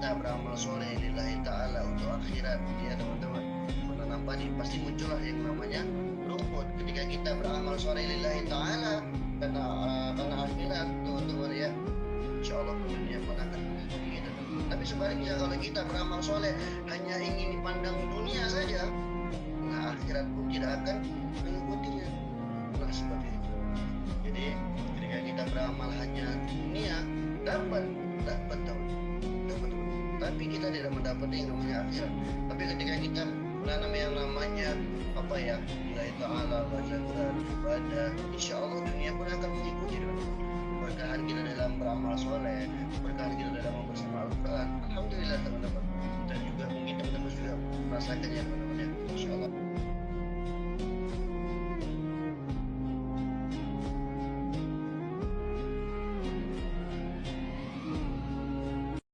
kita beramal soleh lillahi ta'ala untuk akhirat, ya teman-teman, menanam padi pasti muncullah yang namanya rumput. Ketika kita beramal soleh lillahi ta'ala karena akhirat, teman-teman, ya insya Allah dunia pun akan mengikuti kita. Tapi sebaliknya kalau kita beramal soleh hanya ingin dipandang dunia saja, nah akhirat pun tidak akan mengikutinya. Nah seperti itu. Jadi ketika kita beramal hanya dunia, dapat tapi kita tidak mendapati yang namanya akhirat. Tapi ketika kita menanam yang namanya apa ya, lillahi ta'ala, baca Quran, ibadah, insya Allah dunia pun akan mengikuti. Berkahan kita dalam beramal soleh, berkahan kita dalam bersama Al-Quran, alhamdulillah teman-teman. Dan juga mungkin teman-teman juga merasakannya teman-teman, insya Allah.